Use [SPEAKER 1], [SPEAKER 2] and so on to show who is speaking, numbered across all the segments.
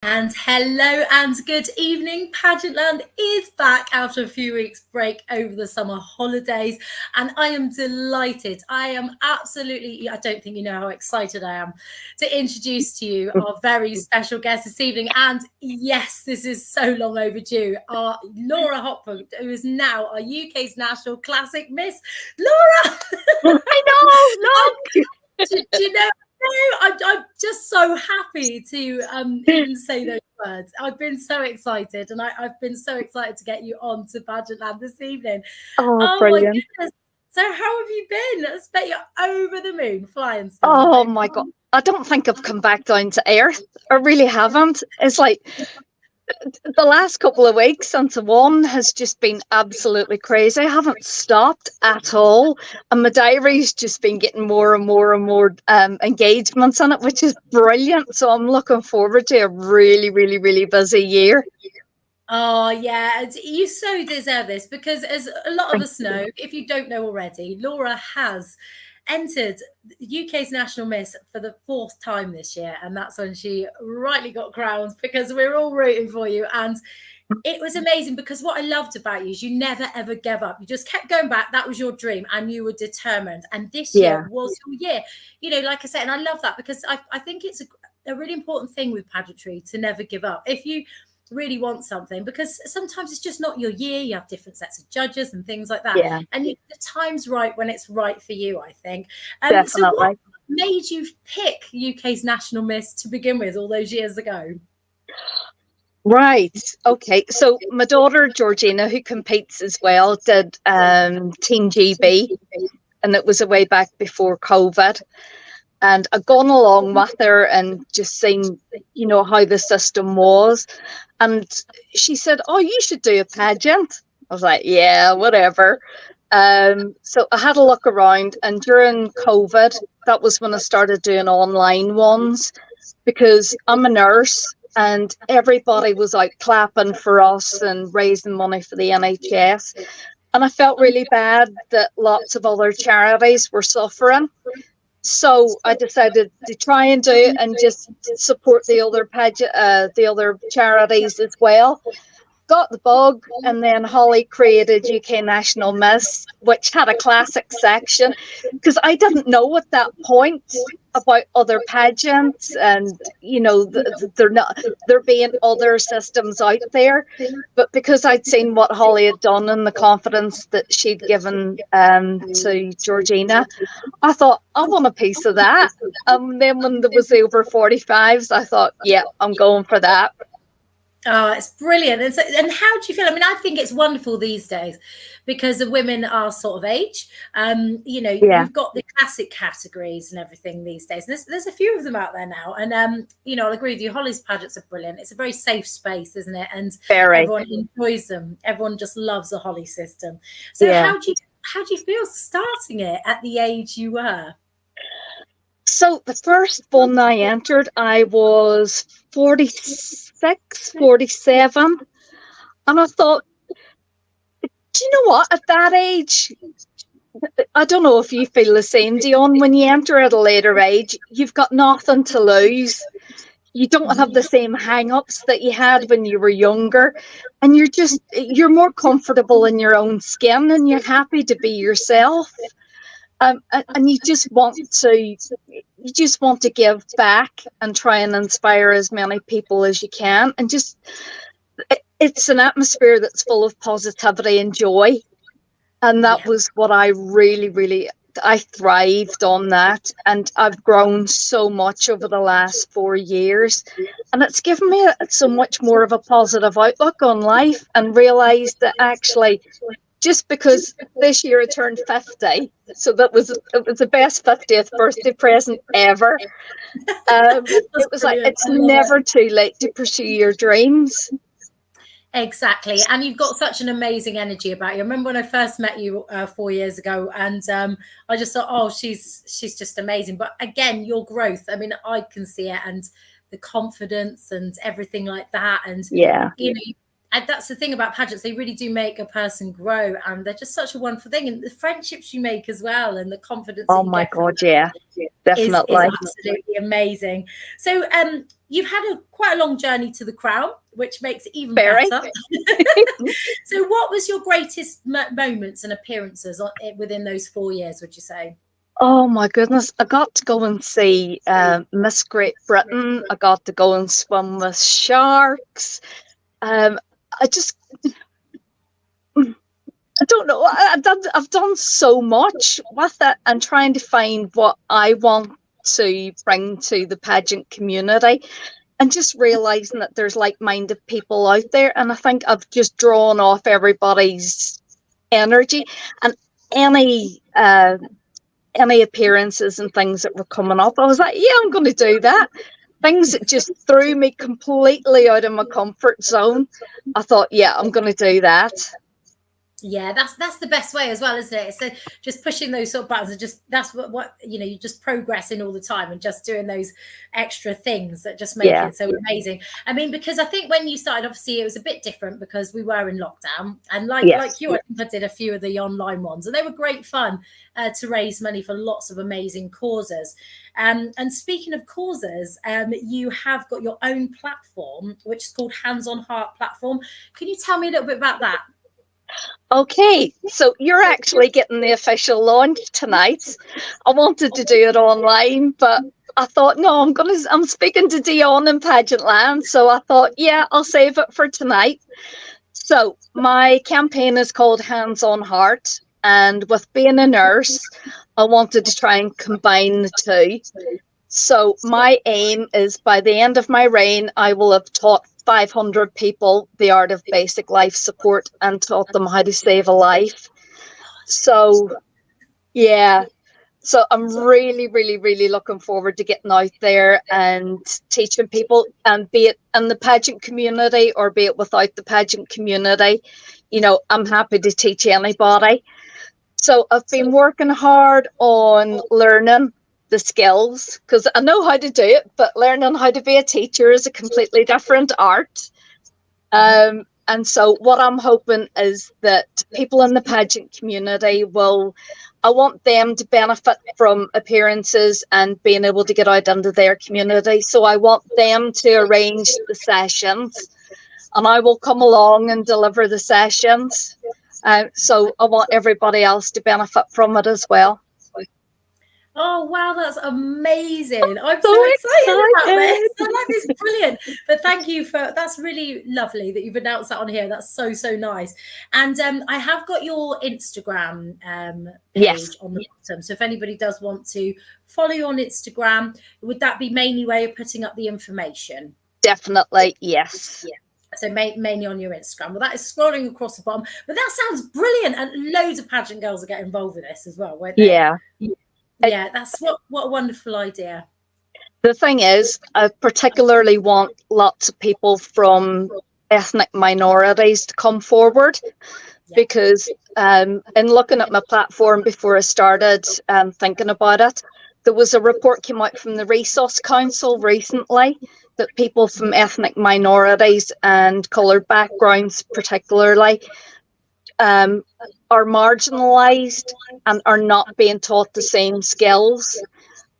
[SPEAKER 1] And hello and good evening. Pageantland is back after a few weeks break over the summer holidays. And I am delighted. I am absolutely, I don't think you know how excited I am to introduce to you our very special guest this evening. And yes, this is so long overdue. Our Laura Hopwood, who is now our UK's National Classic Miss. Laura!
[SPEAKER 2] I know, look!
[SPEAKER 1] Do you know? No, I'm just so happy to even say those words. I've been so excited, and I've been so excited to get you on to Pageantland this evening.
[SPEAKER 2] Oh,
[SPEAKER 1] Oh my
[SPEAKER 2] brilliant.
[SPEAKER 1] goodness! So how have you been? I bet you're over the moon, flying still,
[SPEAKER 2] Oh
[SPEAKER 1] aren't you?
[SPEAKER 2] my God. I don't think I've come back down to earth. I really haven't. It's like the last couple of weeks since I won has just been absolutely crazy. I haven't stopped at all. And my diary's just been getting more and more and more engagements on it, which is brilliant. So I'm looking forward to a really, really, really busy year.
[SPEAKER 1] Oh, yeah, you so deserve this because, as a lot of
[SPEAKER 2] Thank
[SPEAKER 1] us
[SPEAKER 2] you.
[SPEAKER 1] know, if you don't know already, Laura has entered the UK's National Miss for the fourth time this year. And that's when she rightly got crowned because we're all rooting for you. And it was amazing because what I loved about you is you never ever gave up. You just kept going back. That was your dream and you were determined. And this year
[SPEAKER 2] Yeah,
[SPEAKER 1] was your year. You know, like I said, and I love that because I think it's a really important thing with pageantry to never give up. If you really want something, because sometimes it's just not your year, you have different sets of judges and things like that.
[SPEAKER 2] yeah,
[SPEAKER 1] And the time's right when it's right for you, I think. So what
[SPEAKER 2] definitely.
[SPEAKER 1] made you pick UK's National Miss to begin with all those years ago?
[SPEAKER 2] Right. Okay. So my daughter Georgina, who competes as well, did Team GB, and it was a way back before COVID. And I'd gone along with her and just seen, how the system was. And she said, "Oh, you should do a pageant." I was like, "Yeah, whatever." So I had a look around, and during COVID, that was when I started doing online ones because I'm a nurse and everybody was out clapping for us and raising money for the NHS. And I felt really bad that lots of other charities were suffering. So I decided to try and do it and just support the other charities as well. Got the bug, and then Holly created UK National Miss, which had a classic section because I didn't know at that point about other pageants and there being other systems out there, but because I'd seen what Holly had done and the confidence that she'd given to Georgina, I thought I want a piece of that. Then when there was the over 45s, I thought, yeah, I'm going for that.
[SPEAKER 1] Oh, it's brilliant. And how do you feel? I mean, I think it's wonderful these days because the women are sort of age.
[SPEAKER 2] Yeah,
[SPEAKER 1] You've got the classic categories and everything these days. There's a few of them out there now. And, I'll agree with you. Holly's pageants are brilliant. It's a very safe space, isn't it? And
[SPEAKER 2] very.
[SPEAKER 1] everyone enjoys them. Everyone just loves the Holly system. So
[SPEAKER 2] Yeah.
[SPEAKER 1] how do you feel starting it at the age you were?
[SPEAKER 2] So the first one I entered, I was 46, 47. And I thought, do you know what? At that age, I don't know if you feel the same, Dion. When you enter at a later age, you've got nothing to lose. You don't have the same hang-ups that you had when you were younger. And you're more comfortable in your own skin and you're happy to be yourself. And you just want to give back and try and inspire as many people as you can, and just it's an atmosphere that's full of positivity and joy, and that
[SPEAKER 1] Yeah.
[SPEAKER 2] was what I really I thrived on that, and I've grown so much over the last 4 years, and it's given me so much more of a positive outlook on life, and realized that actually just because this year I turned 50, so it was the best 50th birthday present ever.
[SPEAKER 1] That's
[SPEAKER 2] It was like
[SPEAKER 1] brilliant.
[SPEAKER 2] it's
[SPEAKER 1] I love it.
[SPEAKER 2] never too late to pursue your dreams.
[SPEAKER 1] Exactly. And you've got such an amazing energy about you. I remember when I first met you 4 years ago, and I just thought, oh, she's just amazing. But again, your growth, I mean, I can see it, and the confidence and everything like that. And,
[SPEAKER 2] Yeah,
[SPEAKER 1] you know, And that's the thing about pageants, they really do make a person grow, and they're just such a wonderful thing. And the friendships you make as well, and the confidence that
[SPEAKER 2] Oh
[SPEAKER 1] you
[SPEAKER 2] my
[SPEAKER 1] get from
[SPEAKER 2] God,
[SPEAKER 1] that
[SPEAKER 2] yeah,
[SPEAKER 1] is
[SPEAKER 2] definitely.
[SPEAKER 1] absolutely amazing. So you've had quite a long journey to the crown, which makes it even
[SPEAKER 2] Very.
[SPEAKER 1] better. So what was your greatest moments and appearances within those 4 years, would you say?
[SPEAKER 2] Oh my goodness. I got to go and see Miss Great Britain. I got to go and swim with sharks. I just, I don't know. I've done so much with it and trying to find what I want to bring to the pageant community, and just realizing that there's like-minded people out there. And I think I've just drawn off everybody's energy, and any any appearances and things that were coming up, I was like, yeah, I'm going to do that. Things that just threw me completely out of my comfort zone, I thought, yeah, I'm going to do that.
[SPEAKER 1] Yeah, that's the best way as well, isn't it? So just pushing those sort of buttons, and just that's what you know, you're just progressing all the time and just doing those extra things that just make
[SPEAKER 2] Yeah.
[SPEAKER 1] it so amazing. I mean, because I think when you started, obviously it was a bit different because we were in lockdown, and like
[SPEAKER 2] Yes.
[SPEAKER 1] you, I think I did a few of the online ones, and they were great fun to raise money for lots of amazing causes. And speaking of causes, you have got your own platform, which is called Hands on Heart platform. Can you tell me a little bit about that?
[SPEAKER 2] Okay, so you're actually getting the official launch tonight. I wanted to do it online, but I thought, no, I'm speaking to Dion in Pageant Land, so I thought, yeah, I'll save it for tonight. So my campaign is called Hands on Heart, and with being a nurse, I wanted to try and combine the two. So my aim is by the end of my reign, I will have taught 500 people the art of basic life support and taught them how to save a life. So, yeah. So I'm really, really, really looking forward to getting out there and teaching people, and be it in the pageant community or be it without the pageant community, you know, I'm happy to teach anybody. So I've been working hard on learning the skills, because I know how to do it, but learning how to be a teacher is a completely different art. And so what I'm hoping is that people in the pageant community I want them to benefit from appearances and being able to get out into their community. So I want them to arrange the sessions, and I will come along and deliver the sessions. So I want everybody else to benefit from it as well.
[SPEAKER 1] Oh wow, that's amazing! I'm
[SPEAKER 2] So
[SPEAKER 1] so excited about this.
[SPEAKER 2] excited.
[SPEAKER 1] That is brilliant. But thank you that's really lovely that you've announced that on here. That's so nice. And I have got your Instagram page
[SPEAKER 2] Yes,
[SPEAKER 1] on the bottom. So if anybody does want to follow you on Instagram, would that be mainly way of putting up the information?
[SPEAKER 2] definitely. Yes.
[SPEAKER 1] So mainly on your Instagram. Well, that is scrolling across the bottom. But that sounds brilliant, and loads of pageant girls will get involved with this as well, won't they?
[SPEAKER 2] Yeah.
[SPEAKER 1] Yeah, that's what a wonderful idea.
[SPEAKER 2] The thing is, I particularly want lots of people from ethnic minorities to come forward, because in looking at my platform before I started thinking about it, there was a report came out from the Resource Council recently that people from ethnic minorities and coloured backgrounds particularly are marginalised and are not being taught the same skills.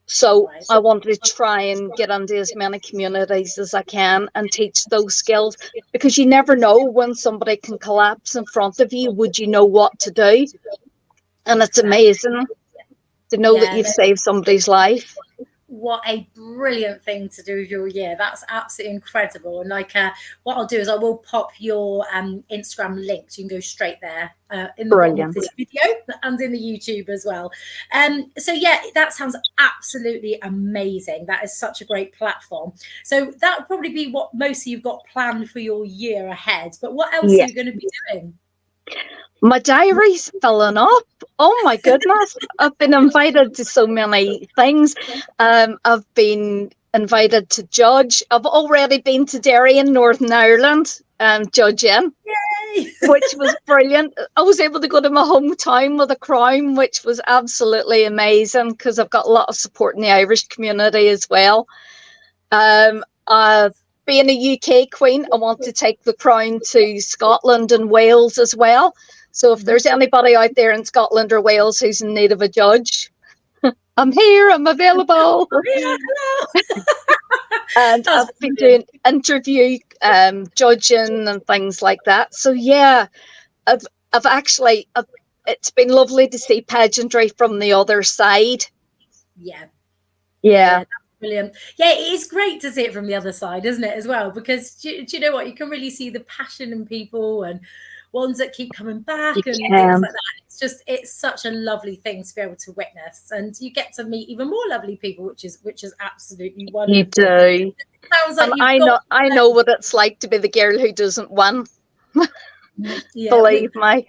[SPEAKER 2] So I wanted to try and get into as many communities as I can and teach those skills, because you never know when somebody can collapse in front of you. Would you know what to do? And it's amazing to know that you've saved somebody's life.
[SPEAKER 1] What a brilliant thing to do with your year. That's absolutely incredible. And like what I'll do is I will pop your Instagram link, so you can go straight there in the bottom of this video and in the YouTube as well. So yeah, that sounds absolutely amazing. That is such a great platform. So that would probably be what most of you've got planned for your year ahead. But what else are you going to be doing?
[SPEAKER 2] My diary's filling up. Oh my goodness. I've been invited to so many things. I've been invited to judge. I've already been to Derry in Northern Ireland judging. Yay! Which was brilliant. I was able to go to my hometown with a crown, which was absolutely amazing, because I've got a lot of support in the Irish community as well. I've being a UK queen, I want to take the crown to Scotland and Wales as well. So if there's anybody out there in Scotland or Wales who's in need of a judge, I'm here, I'm available.
[SPEAKER 1] Yeah, hello.
[SPEAKER 2] And I've been doing interview judging and things like that. So yeah, I've actually, it's been lovely to see pageantry from the other side.
[SPEAKER 1] Yeah.
[SPEAKER 2] Yeah.
[SPEAKER 1] That's brilliant. Yeah, it is great to see it from the other side, isn't it, as well? Because do you know what? You can really see the passion in people and ones that keep coming back and things like that. It's such a lovely thing to be able to witness, and you get to meet even more lovely people, which is absolutely wonderful.
[SPEAKER 2] You do.
[SPEAKER 1] It sounds like
[SPEAKER 2] I know what it's like to be the girl who doesn't win.
[SPEAKER 1] Yeah,
[SPEAKER 2] believe me.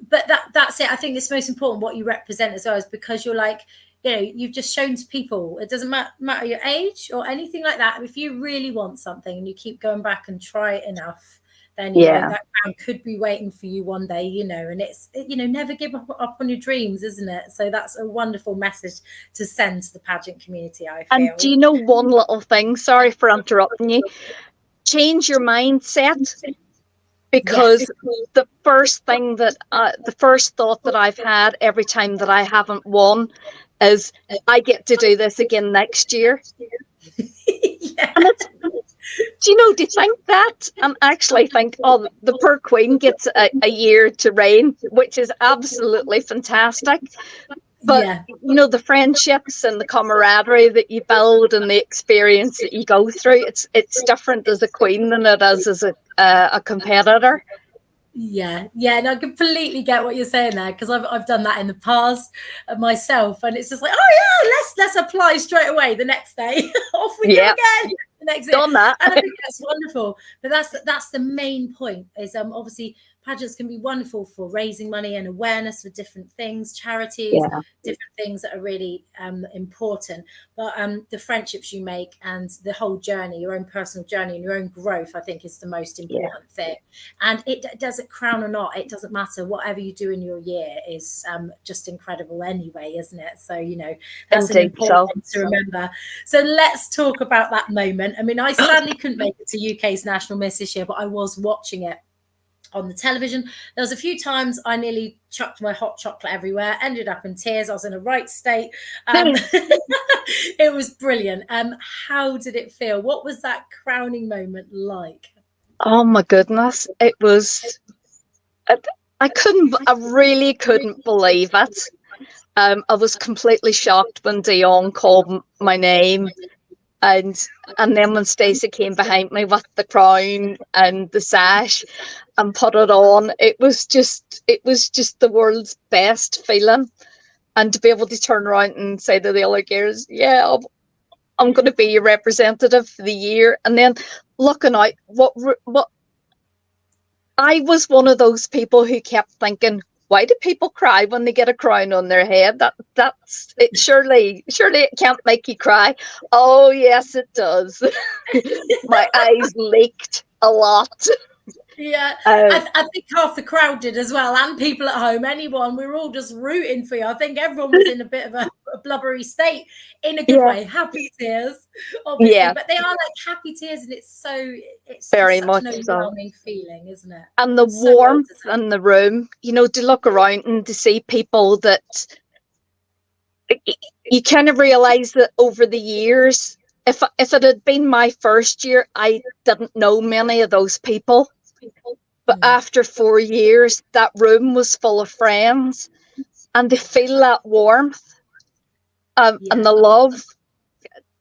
[SPEAKER 1] But that's it. I think it's most important what you represent as well, is because you're like, you know, you've just shown to people, it doesn't matter your age or anything like that. If you really want something and you keep going back and try it enough, then you know that crown could be waiting for you one day, you know. And it's, you know, never give up on your dreams, isn't it? So that's a wonderful message to send to the pageant community, I feel.
[SPEAKER 2] And do you know one little thing? Sorry for interrupting you. Change your mindset. Because the first thing that the first thought that I've had every time that I haven't won is, I get to do this again next year.
[SPEAKER 1] Yeah.
[SPEAKER 2] And it's, do you know, do you think that? And actually think, oh, the poor queen gets a year to reign, which is absolutely fantastic. But, you know, the friendships and the camaraderie that you build and the experience that you go through, it's different as a queen than it is as a competitor.
[SPEAKER 1] Yeah, and I completely get what you're saying there, because I've done that in the past myself, and it's just like, oh yeah, let's apply straight away the next day. Off we go again. The next day.
[SPEAKER 2] Done that.
[SPEAKER 1] And I think that's wonderful. But that's the main point, is obviously pageants can be wonderful for raising money and awareness for different things, charities, different things that are really important. But the friendships you make and the whole journey, your own personal journey and your own growth, I think is the most important thing. And it does it crown or not, it doesn't matter. Whatever you do in your year is just incredible anyway, isn't it? So, you know, that's an important thing to remember. So let's talk about that moment. I mean, I sadly couldn't make it to UK's National Miss this year, but I was watching it on the television. There was a few times I nearly chucked my hot chocolate everywhere, ended up in tears. I was in a right state. It was brilliant. How did it feel? What was that crowning moment like?
[SPEAKER 2] Oh my goodness. It was, I really couldn't believe it. I was completely shocked when Dion called my name. And then when Stacey came behind me with the crown and the sash and put it on, it was just the world's best feeling. And to be able to turn around and say to the other girls, yeah, I'm going to be your representative for the year. And then looking out, what I was one of those people who kept thinking, why do people cry when they get a crown on their head? That's it. Surely it can't make you cry. Oh yes, it does. My eyes leaked a lot.
[SPEAKER 1] Yeah, I think half the crowd did as well, and people at home, anyone. We were all just rooting for you. I think everyone was in a bit of a blubbery state, in a good way. Happy tears, obviously, but they are like happy tears, and it's very much an overwhelming feeling, isn't it?
[SPEAKER 2] And the warmth in the room, you know, to look around and to see people that you kind of realize that over the years, if it had been my first year, I didn't know many of those people. But after 4 years, that room was full of friends, and they feel that warmth and the love.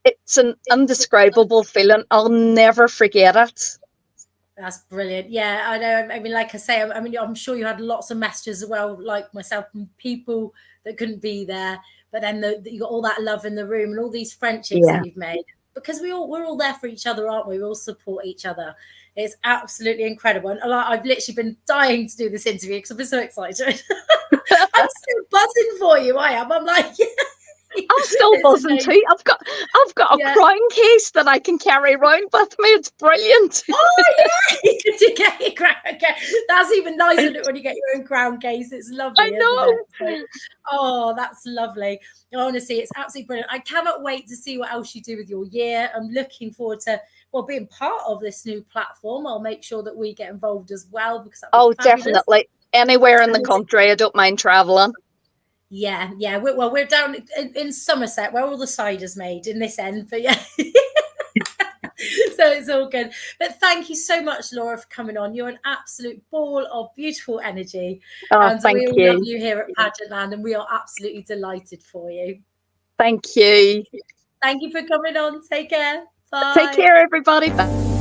[SPEAKER 2] It's an indescribable feeling. I'll never forget it.
[SPEAKER 1] That's brilliant. Yeah, I know. I mean, like I say, I'm sure you had lots of messages as well, like myself, from people that couldn't be there. But then you got all that love in the room and all these friendships that you've made. Because we're all there for each other, aren't we? We all support each other. It's absolutely incredible. And I've literally been dying to do this interview because I've been so excited. I'm still buzzing for you. I am. I'm like, yeah.
[SPEAKER 2] I'm still buzzing too. I've got a crown case that I can carry around with me. It's brilliant.
[SPEAKER 1] Oh yeah, you get your crown case. That's even nicer when you get your own crown case. It's lovely,
[SPEAKER 2] I know.
[SPEAKER 1] isn't it? So, oh, that's lovely. Honestly, it's absolutely brilliant. I cannot wait to see what else you do with your year. I'm looking forward to being part of this new platform. I'll make sure that we get involved as well because that'd be fabulous.
[SPEAKER 2] Definitely. Anywhere in the country, I don't mind traveling.
[SPEAKER 1] Yeah. We're down in Somerset where all the cider's made in this end, but yeah. So it's all good. But thank you so much, Laura, for coming on. You're an absolute ball of beautiful energy. And we all love you here at Pageantland, and we are absolutely delighted for you.
[SPEAKER 2] Thank you.
[SPEAKER 1] Thank you for coming on. Take care. Bye.
[SPEAKER 2] Take care, everybody. Bye.